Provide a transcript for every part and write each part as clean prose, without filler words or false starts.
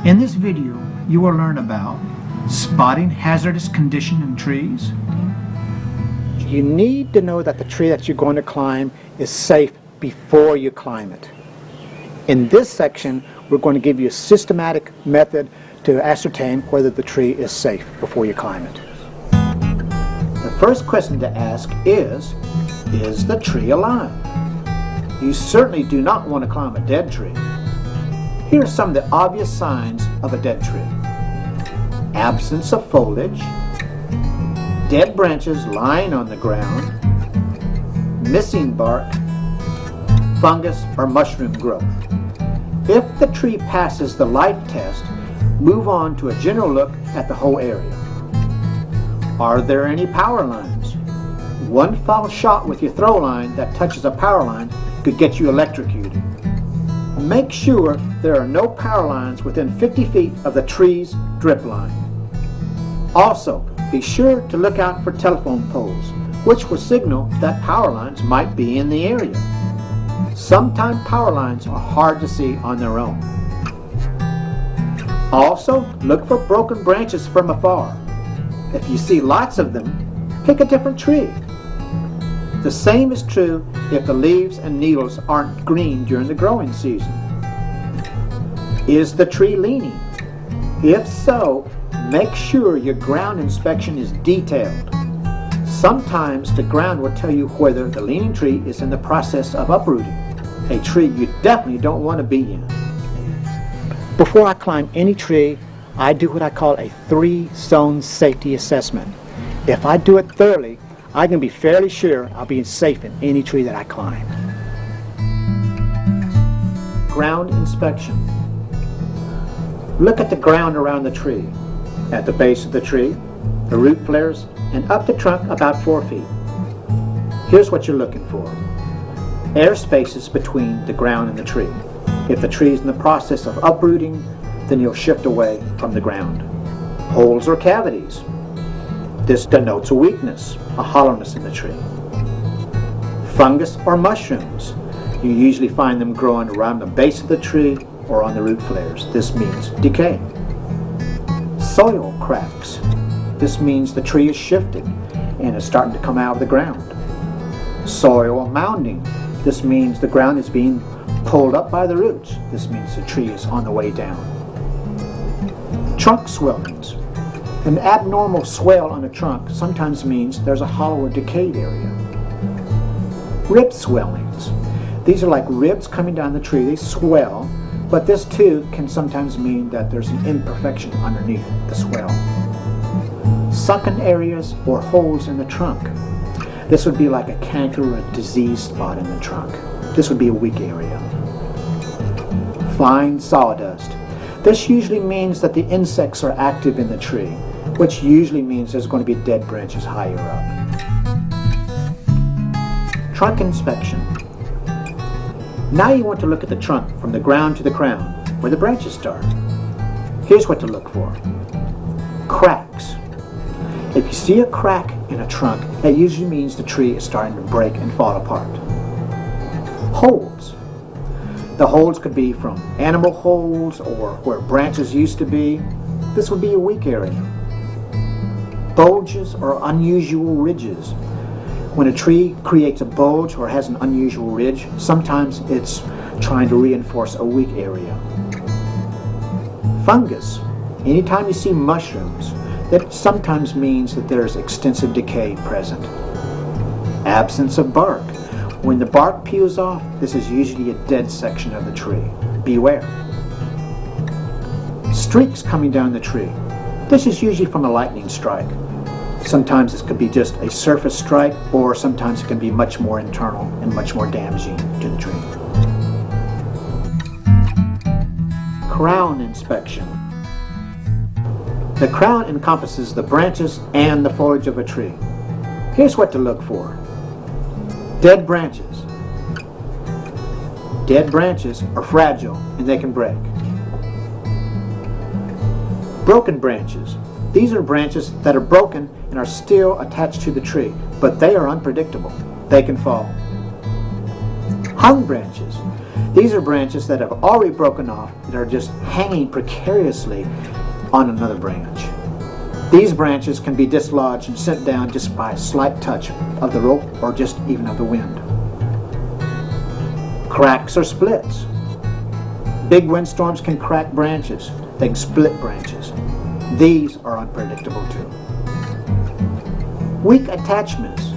In this video, you will learn about spotting hazardous condition in trees. You need to know that the tree that you're going to climb is safe before you climb it. In this section, we're going to give you a systematic method to ascertain whether the tree is safe before you climb it. The first question to ask is the tree alive? You certainly do not want to climb a dead tree. Here are some of the obvious signs of a dead tree. Absence of foliage, dead branches lying on the ground, missing bark, fungus or mushroom growth. If the tree passes the life test, move on to a general look at the whole area. Are there any power lines? One foul shot with your throw line that touches a power line could get you electrocuted. Make sure there are no power lines within 50 feet of the tree's drip line. Also, be sure to look out for telephone poles, which will signal that power lines might be in the area. Sometimes power lines are hard to see on their own. Also, look for broken branches from afar. If you see lots of them, pick a different tree. The same is true if the leaves and needles aren't green during the growing season. Is the tree leaning? If so, make sure your ground inspection is detailed. Sometimes the ground will tell you whether the leaning tree is in the process of uprooting, a tree you definitely don't want to be in. Before I climb any tree, I do what I call a 3-zone safety assessment. If I do it thoroughly, I can be fairly sure I'll be safe in any tree that I climb. Ground inspection. Look at the ground around the tree. At the base of the tree, the root flares, and up the trunk about 4 feet. Here's what you're looking for. Air spaces between the ground and the tree. If the tree is in the process of uprooting, then you'll shift away from the ground. Holes or cavities. This denotes a weakness, a hollowness in the tree. Fungus or mushrooms. You usually find them growing around the base of the tree or on the root flares. This means decay. Soil cracks. This means the tree is shifted and is starting to come out of the ground. Soil mounding. This means the ground is being pulled up by the roots. This means the tree is on the way down. Trunk swellings. An abnormal swell on a trunk sometimes means there's a hollow or decayed area. Rib swellings. These are like ribs coming down the tree. They swell, but this too can sometimes mean that there's an imperfection underneath the swell. Sunken areas or holes in the trunk. This would be like a canker or a disease spot in the trunk. This would be a weak area. Fine sawdust. This usually means that the insects are active in the tree, which usually means there's going to be dead branches higher up. Trunk inspection. Now you want to look at the trunk from the ground to the crown, where the branches start. Here's what to look for. Cracks. If you see a crack in a trunk, that usually means the tree is starting to break and fall apart. Holes. The holes could be from animal holes or where branches used to be. This would be a weak area. Bulges or unusual ridges. When a tree creates a bulge or has an unusual ridge, sometimes it's trying to reinforce a weak area. Fungus. Anytime you see mushrooms, that sometimes means that there's extensive decay present. Absence of bark. When the bark peels off, this is usually a dead section of the tree. Beware. Streaks coming down the tree. This is usually from a lightning strike. Sometimes this could be just a surface strike, or sometimes it can be much more internal and much more damaging to the tree. Crown inspection. The crown encompasses the branches and the foliage of a tree. Here's what to look for. Dead branches. Dead branches are fragile and they can break. Broken branches. These are branches that are broken and are still attached to the tree, but they are unpredictable. They can fall. Hung branches. These are branches that have already broken off that are just hanging precariously on another branch. These branches can be dislodged and sent down just by a slight touch of the rope or just even of the wind. Cracks or splits. Big windstorms can crack branches. They can split branches. These are unpredictable too. Weak attachments.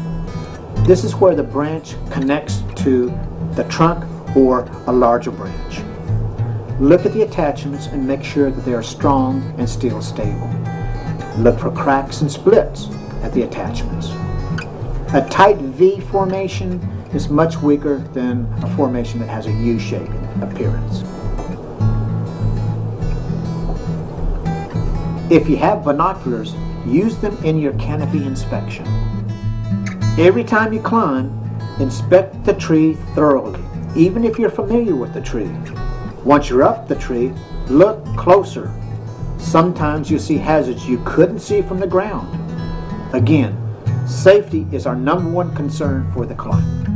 This is where the branch connects to the trunk or a larger branch. Look at the attachments and make sure that they are strong and still stable. Look for cracks and splits at the attachments. A tight V formation is much weaker than a formation that has a U-shaped appearance. If you have binoculars, use them in your canopy inspection. Every time you climb, inspect the tree thoroughly, even if you're familiar with the tree. Once you're up the tree, look closer. Sometimes you see hazards you couldn't see from the ground. Again, safety is our #1 concern for the climber.